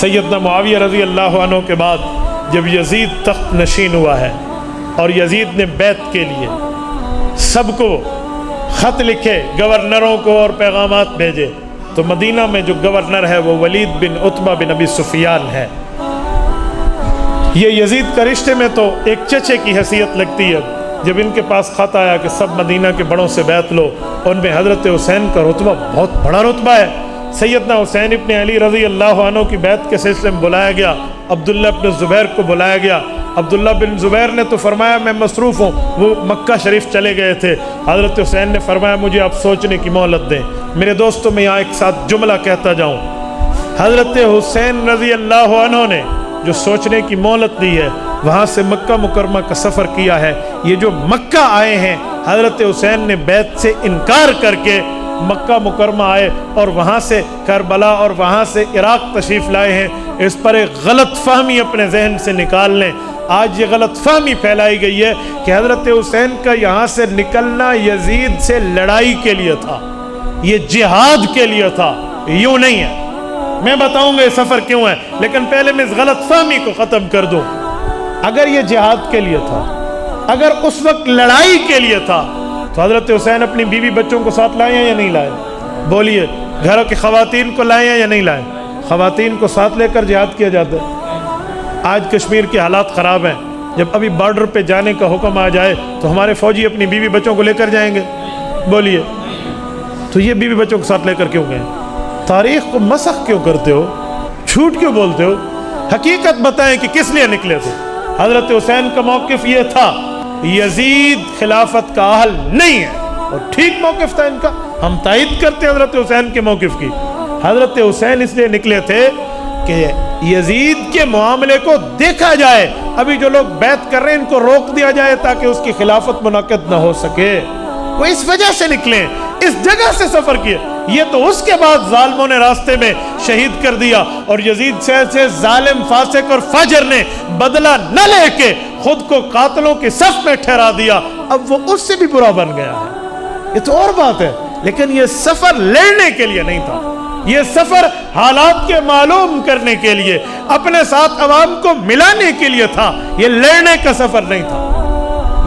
سیدنا معاویہ رضی اللہ عنہ کے بعد جب یزید تخت نشین ہوا ہے اور یزید نے بیعت کے لیے سب کو خط لکھے، گورنروں کو اور پیغامات بھیجے، تو مدینہ میں جو گورنر ہے وہ ولید بن عتبہ بن ابی سفیان ہے۔ یہ یزید کا رشتے میں تو ایک چچے کی حیثیت لگتی ہے۔ جب ان کے پاس خط آیا کہ سب مدینہ کے بڑوں سے بیعت لو، ان میں حضرت حسین کا رتبہ بہت بڑا رتبہ ہے۔ سیدنا حسین ابن علی رضی اللہ عنہ کی بیعت کے سلسلے میں بلایا گیا، عبداللہ بن زبیر کو بلایا گیا۔ عبداللہ بن زبیر نے تو فرمایا میں مصروف ہوں، وہ مکہ شریف چلے گئے تھے۔ حضرت حسین نے فرمایا مجھے آپ سوچنے کی مہلت دیں۔ میرے دوستوں میں یہاں ایک ساتھ جملہ کہتا جاؤں، حضرت حسین رضی اللہ عنہ نے جو سوچنے کی مہلت دی ہے، وہاں سے مکہ مکرمہ کا سفر کیا ہے۔ یہ جو مکہ آئے ہیں، حضرت حسین نے بیعت سے انکار کر کے مکہ مکرمہ آئے اور وہاں سے کربلا اور وہاں سے عراق تشریف لائے ہیں۔ اس پر ایک غلط فہمی اپنے ذہن سے نکال لیں۔ آج یہ غلط فہمی پھیلائی گئی ہے کہ حضرت حسین کا یہاں سے نکلنا یزید سے لڑائی کے لیے تھا، یہ جہاد کے لیے تھا، یوں نہیں ہے۔ میں بتاؤں گا یہ سفر کیوں ہے، لیکن پہلے میں اس غلط فہمی کو ختم کر دوں۔ اگر یہ جہاد کے لیے تھا، اگر اس وقت لڑائی کے لیے تھا، تو حضرت حسین اپنی بیوی بچوں کو ساتھ لائے ہیں یا نہیں لائے؟ بولیے، گھروں کی خواتین کو لائے ہیں یا نہیں لائے؟ خواتین کو ساتھ لے کر جہاد کیا جاتا ہے۔ آج کشمیر کے حالات خراب ہیں، جب ابھی بارڈر پہ جانے کا حکم آ جائے تو ہمارے فوجی اپنی بیوی بچوں کو لے کر جائیں گے؟ بولیے، تو یہ بیوی بچوں کو ساتھ لے کر کیوں گئے؟ تاریخ کو مسخ کیوں کرتے ہو؟ جھوٹ کیوں بولتے ہو؟ حقیقت بتائیں کہ کس لیے نکلے تھے؟ حضرت حسین کا موقف یہ تھا، یزید خلافت کا اہل نہیں ہے، اور ٹھیک موقف تھا ان کا، ہم تائید کرتے ہیں حضرت حسین کے موقف کی۔ حضرت حسین اس لیے نکلے تھے کہ یزید کے معاملے کو دیکھا جائے، ابھی جو لوگ بیعت کر رہے ہیں ان کو روک دیا جائے تاکہ اس کی خلافت منعقد نہ ہو سکے۔ وہ اس وجہ سے نکلے، اس جگہ سے سفر کیے۔ یہ تو اس کے بعد ظالموں نے راستے میں شہید کر دیا، اور یزید سے ظالم فاسق اور فاجر نے بدلہ نہ لے کے خود کو قاتلوں کے صف میں ٹھہرا دیا، اب وہ اس سے بھی برا بن گیا ہے۔ یہ تو اور بات ہے، لیکن یہ سفر لڑنے کے لیے نہیں تھا، یہ سفر حالات کے معلوم کرنے کے لیے، اپنے ساتھ عوام کو ملانے کے لیے تھا، یہ لڑنے کا سفر نہیں تھا۔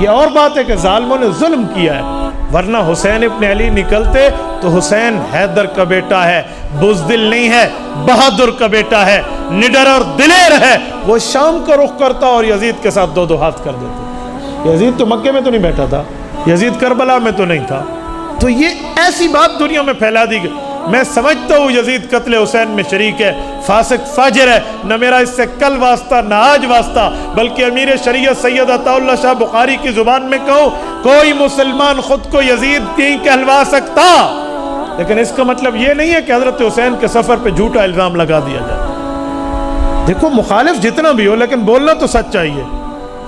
یہ اور بات ہے کہ ظالموں نے ظلم کیا ہے، ورنہ حسین ابن علی نکلتے تو حسین حیدر کا بیٹا ہے، بزدل نہیں ہے، بہادر کا بیٹا ہے، نڈر اور دلیر ہے۔ وہ شام کا رخ کرتا اور یزید کے ساتھ دو دو ہاتھ کر دیتے۔ یزید تو مکے میں تو نہیں بیٹھا تھا، یزید کربلا میں تو نہیں تھا۔ تو یہ ایسی بات دنیا میں پھیلا دی گئی۔ میں سمجھتا ہوں یزید قتل حسین میں شریک ہے، فاسق فاجر ہے، نہ میرا اس سے کل واسطہ نہ آج واسطہ، بلکہ امیر شریعت سید عطا اللہ شاہ بخاری کی زبان میں کہوں، کوئی مسلمان خود کو یزید نہیں کہلوا سکتا۔ لیکن اس کا مطلب یہ نہیں ہے کہ حضرت حسین کے سفر پہ جھوٹا الزام لگا دیا جائے۔ دیکھو، مخالف جتنا بھی ہو لیکن بولنا تو سچ چاہیے۔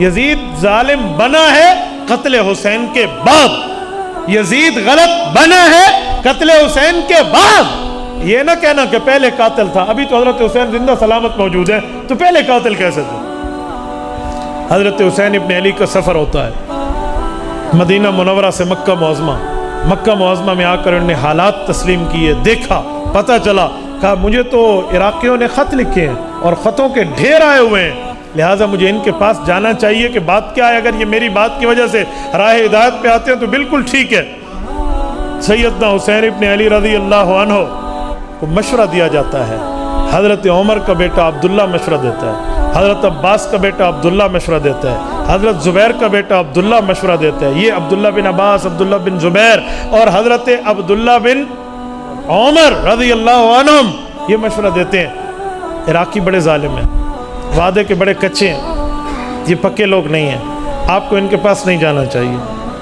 یزید ظالم بنا ہے قتل حسین کے بعد، یزید غلط بنا ہے قتل حسین کے بعد۔ یہ نہ کہنا کہ پہلے قاتل تھا، ابھی تو حضرت حسین زندہ سلامت موجود ہے، تو پہلے قاتل کیسے تھے؟ حضرت حسین ابن علی کا سفر ہوتا ہے مدینہ منورہ سے مکہ معظمہ۔ مکہ معظمہ میں آ کر انہوں نے حالات تسلیم کیے، دیکھا، پتہ چلا، کہا مجھے تو عراقیوں نے خط لکھے ہیں اور خطوں کے ڈھیر آئے ہوئے ہیں، لہٰذا مجھے ان کے پاس جانا چاہیے کہ بات کیا ہے۔ اگر یہ میری بات کی وجہ سے راہ ہدایت پہ آتے ہیں تو بالکل ٹھیک ہے۔ سیدنا حسین ابن علی رضی اللہ عنہ کو مشورہ دیا جاتا ہے، حضرت عمر کا بیٹا عبداللہ مشورہ دیتا ہے، حضرت عباس کا بیٹا عبداللہ مشورہ دیتا ہے، حضرت زبیر کا بیٹا عبداللہ مشورہ دیتا ہے۔ یہ عبداللہ بن عباس، عبداللہ بن زبیر اور حضرت عبداللہ بن عمر رضی اللہ عنہم یہ مشورہ دیتے ہیں۔ عراقی بڑے ظالم ہیں، وعدے کے بڑے کچے ہیں، یہ پکے لوگ نہیں ہیں، آپ کو ان کے پاس نہیں جانا چاہیے،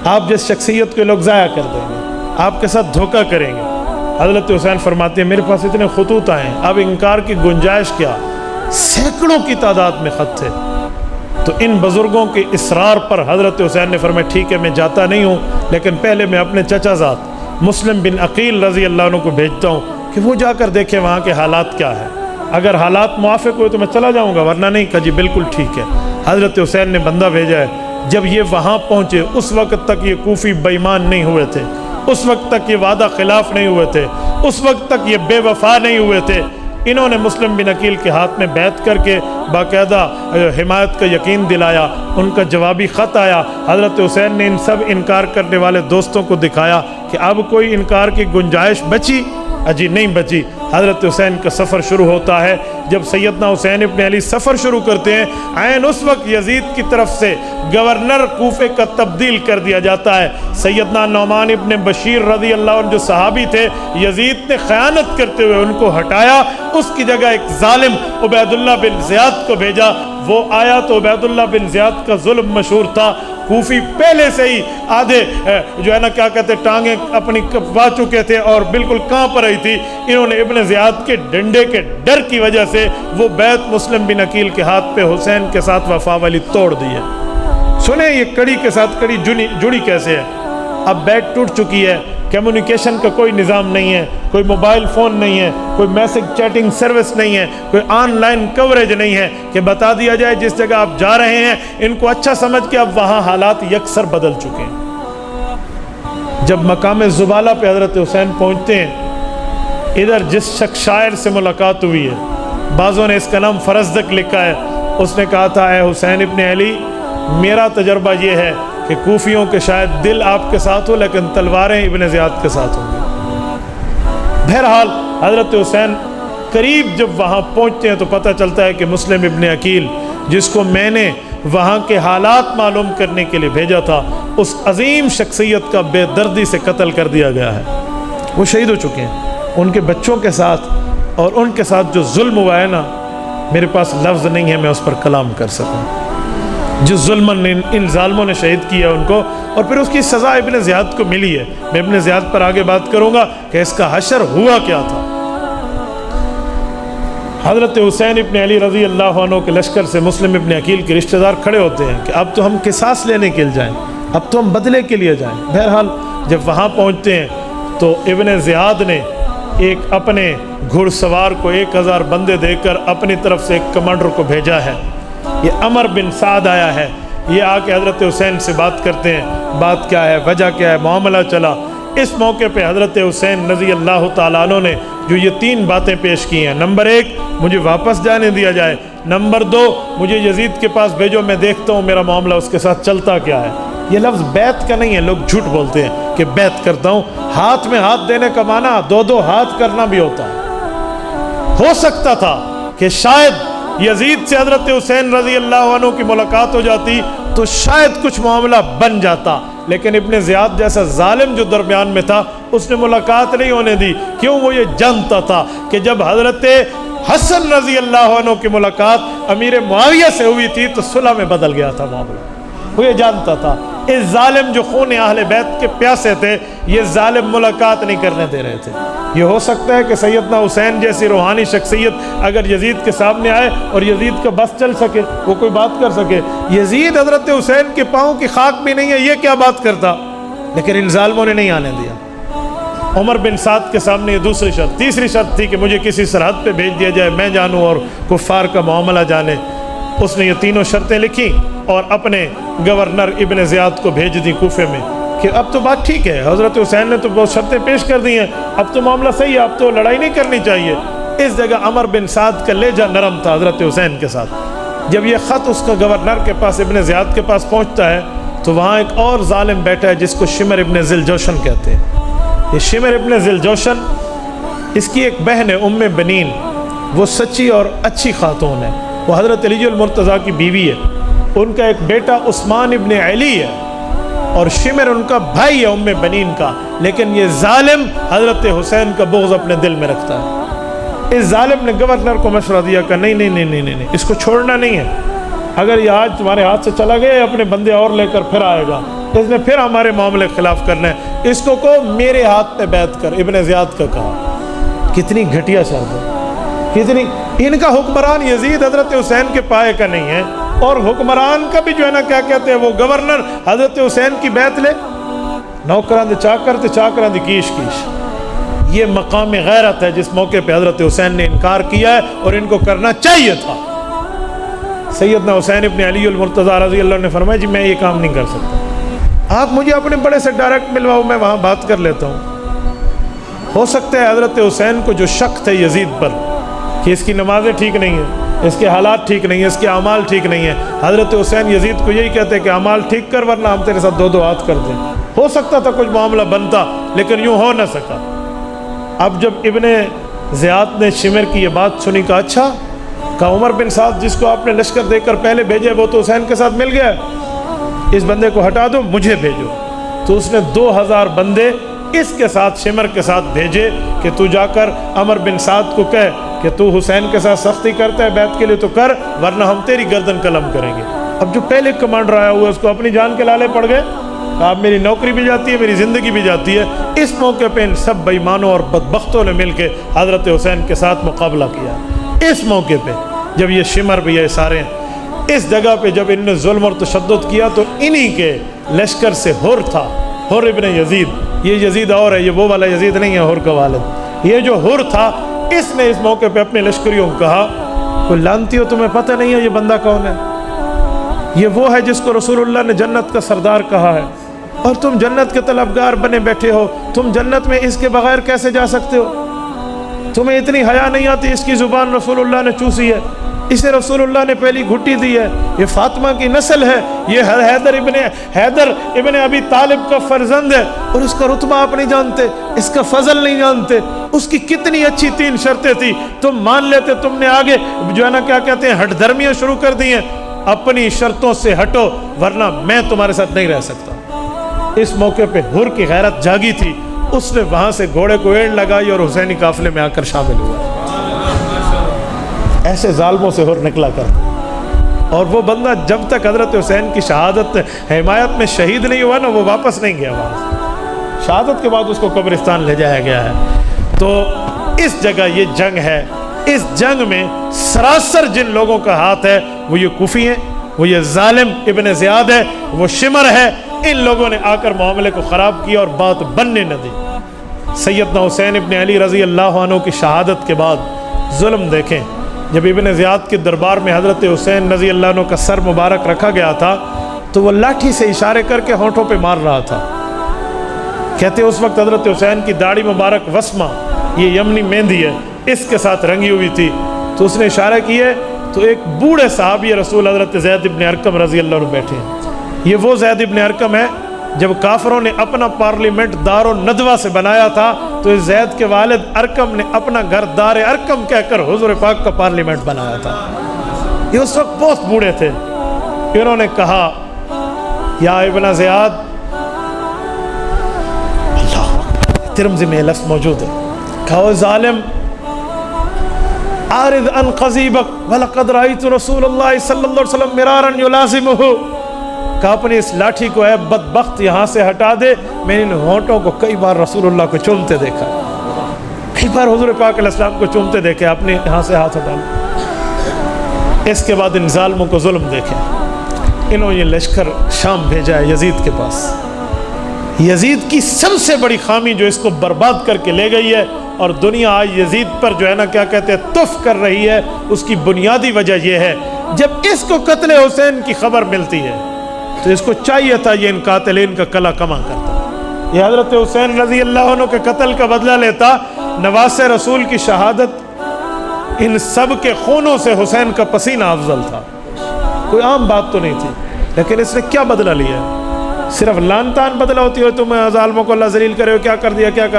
آپ جس شخصیت کو لوگ ضائع کر دیں گے، آپ کے ساتھ دھوکہ کریں گے۔ حضرت حسین فرماتے ہیں میرے پاس اتنے خطوط آئے ہیں، اب انکار کی گنجائش کیا؟ سینکڑوں کی تعداد میں خط تھے۔ تو ان بزرگوں کے اصرار پر حضرت حسین نے فرمایا ٹھیک ہے میں جاتا نہیں ہوں، لیکن پہلے میں اپنے چچا زاد مسلم بن عقیل رضی اللہ عنہ کو بھیجتا ہوں کہ وہ جا کر دیکھیں وہاں کے حالات کیا ہے، اگر حالات موافق ہوئے تو میں چلا جاؤں گا، ورنہ نہیں۔ کہا جی بالکل ٹھیک ہے۔ حضرت حسین نے بندہ بھیجا ہے۔ جب یہ وہاں پہنچے اس وقت تک یہ کوفی بے ایمان نہیں ہوئے تھے، اس وقت تک یہ وعدہ خلاف نہیں ہوئے تھے، اس وقت تک یہ بے وفا نہیں ہوئے تھے۔ انہوں نے مسلم بن عقیل کے ہاتھ میں بیعت کر کے باقاعدہ حمایت کا یقین دلایا. ان کا جوابی خط آیا. حضرت حسین نے ان سب انکار کرنے والے دوستوں کو دکھایا کہ اب کوئی انکار کی گنجائش بچی؟ اجی نہیں بچی. حضرت حسین کا سفر شروع ہوتا ہے. جب سیدنا حسین ابن علی سفر شروع کرتے ہیں، عین اس وقت یزید کی طرف سے گورنر کوفے کا تبدیل کر دیا جاتا ہے. سیدنا نعمان ابن بشیر رضی اللہ عنہ جو صحابی تھے، یزید نے خیانت کرتے ہوئے ان کو ہٹایا. اس کی جگہ ایک ظالم عبید اللہ بن زیاد کو بھیجا. وہ آیا تو عبید اللہ بن زیاد کا ظلم مشہور تھا. کوفی پہلے سے ہی آدھے جو ہے نا کیا کہتے ٹانگیں اپنی کپوا چکے تھے اور بالکل کانپ رہی تھی. انہوں نے ابن زیاد کے ڈنڈے کے ڈر کی وجہ سے وہ بیعت مسلم بن عقیل کے ہاتھ پہ حسین کے ساتھ وفا والی توڑ دی ہے. سنیں یہ کڑی کے ساتھ کڑی جڑی کیسے ہے. اب بیعت ٹوٹ چکی ہے، کمیونیکیشن کا کوئی نظام نہیں ہے، کوئی موبائل فون نہیں ہے، کوئی میسج چیٹنگ سروس نہیں ہے، کوئی آن لائن کوریج نہیں ہے کہ بتا دیا جائے جس جگہ آپ جا رہے ہیں ان کو اچھا سمجھ کے اب وہاں حالات یکسر بدل چکے ہیں. جب مقام زبالہ پہ حضرت حسین پہنچتے ہیں، ادھر جس شخص شاعر سے ملاقات ہوئی ہے، بعضوں نے اس کا نام فرزدق لکھا ہے، اس نے کہا تھا اے حسین ابن علی، میرا تجربہ یہ ہے کہ کوفیوں کے شاید دل آپ کے ساتھ ہو لیکن تلواریں ابن زیاد کے ساتھ ہوں گی. بہرحال حضرت حسین قریب جب وہاں پہنچتے ہیں تو پتہ چلتا ہے کہ مسلم ابن عقیل جس کو میں نے وہاں کے حالات معلوم کرنے کے لیے بھیجا تھا، اس عظیم شخصیت کا بے دردی سے قتل کر دیا گیا ہے. وہ شہید ہو چکے ہیں. ان کے بچوں کے ساتھ اور ان کے ساتھ جو ظلم ہوا ہے نا، میرے پاس لفظ نہیں ہے میں اس پر کلام کر سکوں. جس ظلم ان ظالموں نے شہید کیا ان کو، اور پھر اس کی سزا ابن زیاد کو ملی ہے. میں ابن زیاد پر آگے بات کروں گا کہ اس کا حشر ہوا کیا تھا. حضرت حسین ابن علی رضی اللہ عنہ کے لشکر سے مسلم ابن عقیل کے رشتہ دار کھڑے ہوتے ہیں کہ اب تو ہم قصاص لینے کے لیے جائیں، اب تو ہم بدلے کے لیے جائیں. بہرحال جب وہاں پہنچتے ہیں تو ابن زیاد نے ایک اپنے گھڑ سوار کو 1000 بندے دے کر اپنی طرف سے ایک کمانڈر کو بھیجا ہے. یہ عمر بن سعد آیا ہے. یہ آ کے حضرت حسین سے بات کرتے ہیں. بات کیا ہے، وجہ کیا ہے، معاملہ چلا. اس موقع پہ حضرت حسین رضی اللہ تعالیٰ عنہ نے جو یہ 3 باتیں پیش کی ہیں. نمبر 1، مجھے واپس جانے دیا جائے. نمبر 2، مجھے یزید کے پاس بھیجو، میں دیکھتا ہوں میرا معاملہ اس کے ساتھ چلتا کیا ہے. یہ لفظ بیعت کا نہیں ہے. لوگ جھوٹ بولتے ہیں کہ بیعت کرتا ہوں. ہاتھ میں ہاتھ دینے کا معنی 2 ہاتھ کرنا بھی ہوتا ہے. ہو سکتا تھا کہ شاید یزید سے حضرت حسین رضی اللہ عنہ کی ملاقات ہو جاتی تو شاید کچھ معاملہ بن جاتا، لیکن ابن زیاد جیسا ظالم جو درمیان میں تھا اس نے ملاقات نہیں ہونے دی. کیوں؟ وہ یہ جانتا تھا کہ جب حضرت حسن رضی اللہ عنہ کی ملاقات امیر معاویہ سے ہوئی تھی تو صلح میں بدل گیا تھا معاملہ. وہ یہ جانتا تھا اس ظالم جو خون اہل بیت کے پیاسے تھے، یہ ظالم ملاقات نہیں کرنے دے رہے تھے. یہ ہو سکتا ہے کہ سیدنا حسین جیسی روحانی شخصیت اگر یزید کے سامنے آئے اور یزید کا بس چل سکے، وہ کوئی بات کر سکے. یزید حضرت حسین کے پاؤں کی خاک بھی نہیں ہے، یہ کیا بات کرتا؟ لیکن ان ظالموں نے نہیں آنے دیا. عمر بن سعد کے سامنے یہ دوسری شرط. تیسری شرط تھی کہ مجھے کسی سرحد پہ بھیج دیا جائے، میں جانوں اور کفار کا معاملہ جانے. اس نے یہ 3 شرطیں لکھی اور اپنے گورنر ابن زیاد کو بھیج دی کوفے میں کہ اب تو بات ٹھیک ہے، حضرت حسین نے تو بہت شرطیں پیش کر دی ہیں، اب تو معاملہ صحیح ہے، اب تو لڑائی نہیں کرنی چاہیے. اس جگہ عمر بن سعد کا لہجہ نرم تھا حضرت حسین کے ساتھ. جب یہ خط اس کا گورنر کے پاس ابن زیاد کے پاس پہنچتا ہے تو وہاں ایک اور ظالم بیٹھا ہے جس کو شمر ابن ذوالجوشن کہتے ہیں. یہ شمر ابن ذوالجوشن، اس کی ایک بہن ہے ام بنین. وہ سچی اور اچھی خاتون ہے. وہ حضرت علی المرتضیٰ کی بیوی ہے. ان کا ایک بیٹا عثمان ابن علی ہے اور شمر ان کا بھائی ہے ام بنین کا. لیکن یہ ظالم حضرت حسین کا بغض اپنے دل میں رکھتا ہے. اس ظالم نے گورنر کو مشورہ دیا کہ نہیں، اس کو چھوڑنا نہیں ہے. اگر یہ آج تمہارے ہاتھ سے چلا گیا، اپنے بندے اور لے کر پھر آئے گا، اس نے پھر ہمارے معاملے کے خلاف کرنا ہے. اس کو میرے ہاتھ پہ بیعت کر. ابن زیاد کا کہا. کتنی گھٹیا شرط ہے، کتنی. ان کا حکمران یزید حضرت حسین کے پائے کا نہیں ہے، اور حکمران کا بھی جو ہے نا کیا کہتے ہیں وہ گورنر حضرت حسین کی بیعت لے. نوکران دے چاکر تے چاکران دی کیش. یہ مقام غیرت ہے جس موقع پہ حضرت حسین نے انکار کیا ہے اور ان کو کرنا چاہیے تھا. سیدنا حسین ابن علی المرتضیٰ رضی اللہ عنہ نے فرمایا جی میں یہ کام نہیں کر سکتا، آپ مجھے اپنے بڑے سے ڈائریکٹ ملواؤ، میں وہاں بات کر لیتا ہوں. ہو سکتا ہے حضرت حسین کو جو شک تھے یزید پر کہ کہ اس کی نمازیں ٹھیک نہیں ہیں، اس کے حالات ٹھیک نہیں ہیں، اس کے اعمال ٹھیک نہیں ہیں، حضرت حسین یزید کو یہی کہتے کہ اعمال ٹھیک کر ورنہ ہم تیرے ساتھ دو دو ہاتھ کر دیں۔ ہو سکتا تھا کچھ معاملہ بنتا، لیکن یوں ہو نہ سکا۔ اب جب ابن زیاد نے شمر کی یہ بات سنی، کہا اچھا، کہا عمر بن سعد جس کو آپ نے لشکر دے کر پہلے بھیجے وہ تو حسین کے ساتھ مل گیا، اس بندے کو ہٹا دو، مجھے بھیجو۔ تو اس نے 2000 بندے اس کے ساتھ شمر کے ساتھ بھیجے کہ تو جا کر عمر بن سعد کو کہے کہ تو حسین کے ساتھ سختی کرتا ہے بیعت کے لیے تو کر، ورنہ ہم تیری گردن قلم کریں گے۔ اب جو پہلے کمانڈر آیا ہوا اس کو اپنی جان کے لالے پڑ گئے، اب میری نوکری بھی جاتی ہے، میری زندگی بھی جاتی ہے۔ اس موقع پہ ان سب بے ایمانوں اور بدبختوں نے مل کے حضرت حسین کے ساتھ مقابلہ کیا۔ اس موقع پہ جب یہ شمر بھی یہ سارے اس جگہ پہ جب ان نے ظلم اور تشدد کیا تو انہی کے لشکر سے حر تھا، حر ابن یزید، یہ یزید اور ہے، یہ وہ والا یزید نہیں ہے حر کا والد، یہ جو حر تھا اس نے اس موقع پہ اپنے لشکریوں کو کہا، کوئی لانتی ہو تمہیں پتہ نہیں ہے یہ بندہ کون ہے؟ یہ وہ ہے جس کو رسول اللہ نے جنت کا سردار کہا ہے، اور تم جنت کے طلبگار بنے بیٹھے ہو، تم جنت میں اس کے بغیر کیسے جا سکتے ہو؟ تمہیں اتنی حیا نہیں آتی؟ اس کی زبان رسول اللہ نے چوسی ہے، اسے رسول اللہ نے پہلی گھٹی دی ہے، یہ فاطمہ کی نسل ہے، یہ حیدر ابن ابی طالب کا فرزند ہے، اور اس کا رتبہ آپ نہیں جانتے، اس کا فضل نہیں جانتے، اس کی کتنی اچھی 3 شرطیں تھی، تم مان لیتے، تم نے آگے جو ہے نا کیا کہتے ہیں ہٹ دھرمیاں شروع کر دی ہیں، اپنی شرطوں سے ہٹو ورنہ میں تمہارے ساتھ نہیں رہ سکتا۔ اس موقع پہ حر کی غیرت جاگی تھی، اس نے وہاں سے گھوڑے کو ایڑ لگائی اور حسینی قافلے میں آ کر شامل ہوا۔ ایسے ظالموں سے حر نکلا کر، اور وہ بندہ جب تک حضرت حسین کی شہادت حمایت میں شہید نہیں ہوا نا وہ واپس نہیں گیا وہاں سے۔ شہادت کے بعد اس کو قبرستان لے جایا گیا ہے۔ تو اس جگہ یہ جنگ ہے، اس جنگ میں سراسر جن لوگوں کا ہاتھ ہے وہ یہ کوفی ہیں، وہ یہ ظالم ابن زیاد ہے، وہ شمر ہے، ان لوگوں نے آ کر معاملے کو خراب کیا اور بات بننے نہ دی۔ سیدنا حسین ابن علی رضی اللہ عنہ کی شہادت کے بعد ظلم دیکھیں، جب ابن زیاد کے دربار میں حضرت حسین رضی اللہ عنہ کا سر مبارک رکھا گیا تھا تو وہ لاٹھی سے اشارے کر کے ہونٹوں پہ مار رہا تھا۔ کہتے اس وقت حضرت حسین کی داڑھی مبارک وسمہ، یہ یمنی مہندی ہے، اس کے ساتھ رنگی ہوئی تھی، تو اس نے اشارہ کیے تو ایک بوڑھے صحابی رسول حضرت زید ابن ارقم رضی اللہ عنہ بیٹھے ہیں۔ یہ وہ زید ابن ارقم ہے جب کافروں نے اپنا پارلیمنٹ دار الندوہ سے بنایا تھا تو اس زید کے والد ارقم نے اپنا گھر دار ارقم کہہ کر حضور پاک کا پارلیمنٹ بنایا تھا۔ یہ اس وقت بہت بوڑھے تھے، انہوں نے کہا یا ابن زیاد، اللہ اکبر، ترمذی میں لفظ موجود ہے، کہا ظالم عارض عن قضیبک ولقد رأیت رسول اللہ صلی اللہ علیہ وسلم مرارا یلازمہ، کہا اپنی اس لاٹھی کو اے بدبخت یہاں سے ہٹا دے، میں نے ان ہونٹوں کو کئی بار رسول اللہ کو چومتے دیکھا، کئی بار حضور پاک علیہ السلام کو چومتے دیکھے، اپنے یہاں سے ہاتھ ہٹا لیں۔ اس کے بعد ان ظالموں کو ظلم دیکھیں، انہوں یہ لشکر شام بھیجا ہے یزید کے پاس۔ یزید کی سب سے بڑی خامی جو اس کو برباد کر کے لے گئی ہے اور دنیا آج یزید پر جو ہے نا کیا کہتے ہیں تف کر رہی ہے، اس کی بنیادی وجہ یہ ہے جب اس کو قتل حسین کی خبر ملتی ہے تو اس کو چاہیے تھا یہ ان قاتلین کا کلا کما کرتا، یہ حضرت حسین رضی اللہ عنہ کے قتل کا بدلہ لیتا، نواس رسول کی شہادت، ان سب کے خونوں سے حسین کا پسینہ افضل تھا، کوئی عام بات تو نہیں تھی، لیکن اس نے کیا بدلہ لیا؟ صرف لان تان بدلہ ہوتی ہو تم ظالموں کو اللہ ذلیل کرے ہو، کیا کر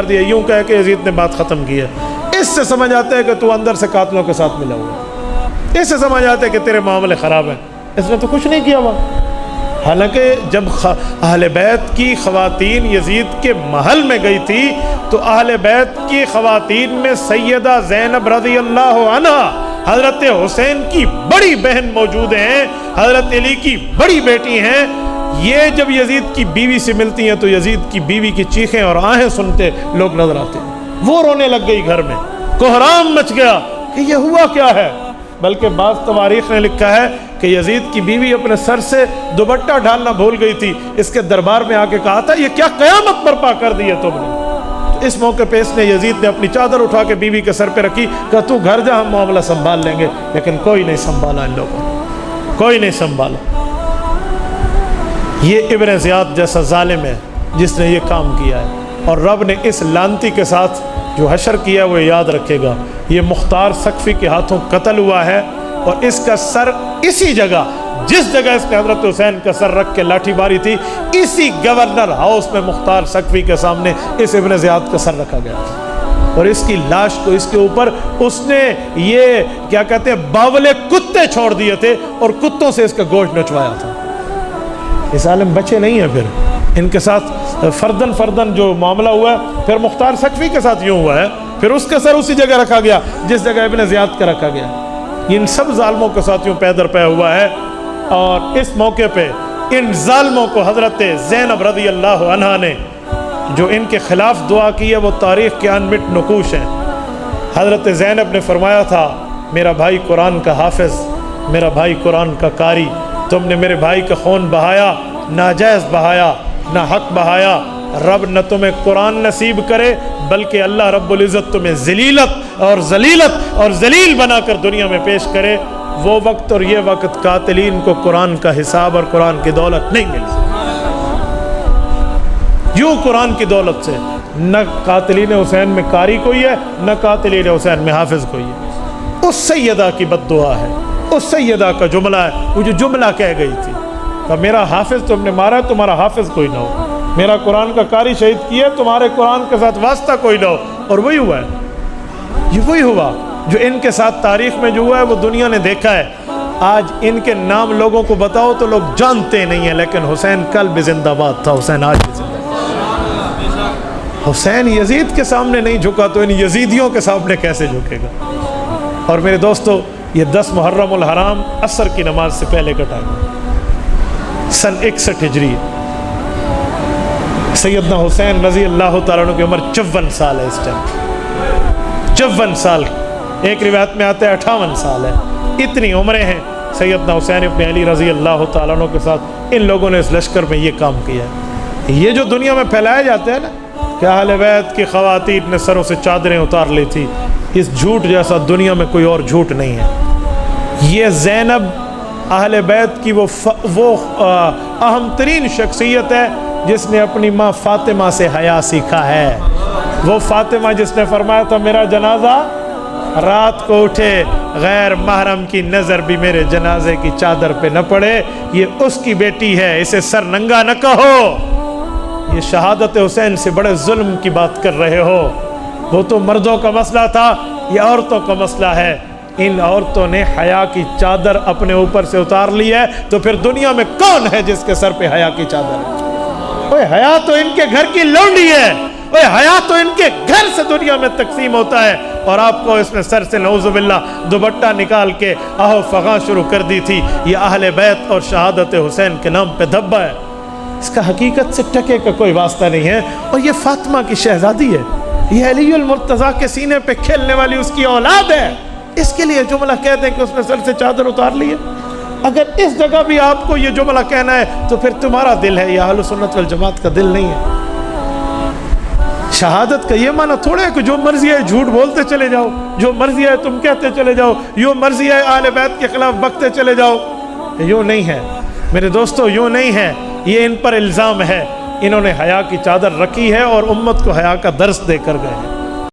دیا، یوں کہہ کہ یزید نے بات ختم کی ہے۔ اس سے سمجھ آتا ہے کہ تو اندر سے قاتلوں کے ساتھ ملا ہوا، اس سے سمجھ آتا ہے کہ تیرے معاملے خراب ہیں، اس نے تو کچھ نہیں کیا وہاں۔ حالانکہ جب اہل بیت کی خواتین یزید کے محل میں گئی تھی تو اہل بیت کی خواتین میں سیدہ زینب رضی اللہ عنہ حضرت حسین کی بڑی بہن موجود ہیں، حضرت علی کی بڑی بیٹی ہیں، یہ جب یزید کی بیوی سے ملتی ہیں تو یزید کی بیوی کی چیخیں اور آہیں سنتے لوگ نظر آتے ہیں، وہ رونے لگ گئی، گھر میں کوہرام مچ گیا کہ یہ ہوا کیا ہے۔ بلکہ بعض تواریخ نے لکھا ہے کہ یزید کی بیوی اپنے سر سے دوپٹہ ڈالنا بھول گئی تھی، اس کے دربار میں آ کے کہا تھا یہ کیا قیامت برپا کر دی ہے تم نے۔ اس موقع پہ اس نے یزید نے اپنی چادر اٹھا کے بیوی کے سر پہ رکھی، کہا تو گھر جا، ہم معاملہ سنبھال لیں گے، لیکن کوئی نہیں سنبھالا، ان لوگوں نے کوئی نہیں سنبھالا۔ یہ ابن زیاد جیسا ظالم ہے جس نے یہ کام کیا ہے، اور رب نے اس لانتی کے ساتھ جو حشر کیا وہ یاد رکھے گا، یہ مختار سقفی کے ہاتھوں قتل ہوا ہے، اور اس کا سر اسی جگہ، جس جگہ اس نے حضرت حسین کا سر رکھ کے لاٹھی ماری تھی، اسی گورنر ہاؤس میں مختار سقفی کے سامنے اس ابن زیاد کا سر رکھا گیا، اور اس کی لاش کو اس کے اوپر اس نے یہ کیا کہتے ہیں باولے کتے چھوڑ دیے تھے، اور کتوں سے اس کا گوشت نچوایا تھا۔ اس عالم بچے نہیں ہیں، پھر ان کے ساتھ فردن جو معاملہ ہوا ہے، پھر مختار سقفی کے ساتھ یوں ہوا ہے، پھر اس کا سر اسی جگہ رکھا گیا جس جگہ ابن زیاد کا رکھا گیا۔ ان سب ظالموں کے ساتھ یوں پے در پے ہوا ہے، اور اس موقع پہ ان ظالموں کو حضرت زینب رضی اللہ عنہا نے جو ان کے خلاف دعا کی ہے وہ تاریخ کے انمٹ نقوش ہیں۔ حضرت زینب نے فرمایا تھا، میرا بھائی قرآن کا حافظ، میرا بھائی قرآن کا قاری، تم نے میرے بھائی کا خون بہایا، ناجائز بہایا، نہ حق بہایا، رب نہ تمہیں قرآن نصیب کرے بلکہ اللہ رب العزت تمہیں ذلیلت اور ذلیل بنا کر دنیا میں پیش کرے۔ وہ وقت اور یہ وقت قاتلین کو قرآن کا حساب اور قرآن کی دولت نہیں ملی، یوں قرآن کی دولت سے نہ قاتلین حسین میں قاری کوئی ہے، نہ قاتلین حسین میں حافظ کوئی ہے۔ اس سیدہ کی بد دعا ہے، اس سیدہ کا جملہ ہے، وہ جو جملہ کہہ گئی تھی کہ میرا حافظ تم نے مارا، تمہارا حافظ کوئی نہ ہو، میرا قرآن کا قاری شہید کیا، تمہارے قرآن کے ساتھ واسطہ کوئی نہ ہو، اور وہی ہوا ہے، یہ وہی ہوا جو ان کے ساتھ تاریخ میں جو ہوا ہے وہ دنیا نے دیکھا ہے۔ آج ان کے نام لوگوں کو بتاؤ تو لوگ جانتے نہیں ہیں، لیکن حسین کل بھی زندہ باد تھا، حسین آج بھی زندہ باد۔ حسین یزید کے سامنے نہیں جھکا تو ان یزیدیوں کے سامنے کیسے جھکے گا؟ اور میرے دوستو، یہ 10 محرم الحرام عصر کی نماز سے پہلے کا ٹائم، سن 61 ہجری، سیدنا حسین رضی اللہ تعالیٰ عنہ کی عمر 54 سال ہے اس ٹائم، 54 سال، ایک روایت میں آتا ہے 58 سال ہے، اتنی عمریں ہیں۔ سیدنا حسین ابن علی رضی اللہ تعالیٰ عنہ کے ساتھ ان لوگوں نے اس لشکر میں یہ کام کیا ہے۔ یہ جو دنیا میں پھیلایا جاتا ہے نا کہ اہل بیت کی خواتین نے سروں سے چادریں اتار لی تھی، اس جھوٹ جیسا دنیا میں کوئی اور جھوٹ نہیں ہے۔ یہ زینب اہل بیت کی وہ اہم ترین شخصیت ہے جس نے اپنی ماں فاطمہ سے حیا سیکھا ہے۔ وہ فاطمہ جس نے فرمایا تھا میرا جنازہ رات کو اٹھے غیر محرم کی نظر بھی میرے جنازے کی چادر پہ نہ پڑے، یہ اس کی بیٹی ہے، اسے سر ننگا نہ کہو۔ یہ شہادت حسین سے بڑے ظلم کی بات کر رہے ہو، وہ تو مردوں کا مسئلہ تھا، یہ عورتوں کا مسئلہ ہے۔ ان عورتوں نے حیا کی چادر اپنے اوپر سے اتار لی ہے، تو پھر دنیا میں کون ہے جس کے سر پہ حیا کی چادر ہے؟ اوہ حیا تو ان کے گھر کی لونڈی ہے، اوہ حیا تو ان کے گھر سے دنیا میں تقسیم ہوتا ہے، اور آپ کو اس نے سر سے نعوذ باللہ دوپٹہ نکال کے آہو فغاں شروع کر دی تھی۔ یہ اہل بیت اور شہادت حسین کے نام پہ دھبا ہے، اس کا حقیقت سے ٹکے کا کوئی واسطہ نہیں ہے۔ اور یہ فاطمہ کی شہزادی ہے، یہ علی المرتضیٰ کے سینے پہ کھیلنے والی اس کی اولاد ہے، اس کے لیے جملہ کہتے ہیں کہ اس نے سر سے چادر اتار لی ہے۔ اگر اس جگہ بھی آپ کو یہ جملہ کہنا ہے تو پھر تمہارا دل ہے، یہ اہل سنت والجماعت کا دل نہیں ہے۔ شہادت کا یہ معنی تھوڑا ہے کہ جو مرضی ہے جھوٹ بولتے چلے جاؤ، جو مرضی ہے تم کہتے چلے جاؤ، جو مرضی ہے اہل بیت کے خلاف بکتے چلے جاؤ، یوں نہیں ہے میرے دوستو، یوں نہیں ہے۔ یہ ان پر الزام ہے، انہوں نے حیا کی چادر رکھی ہے اور امت کو حیا کا درس دے کر گئے ہیں۔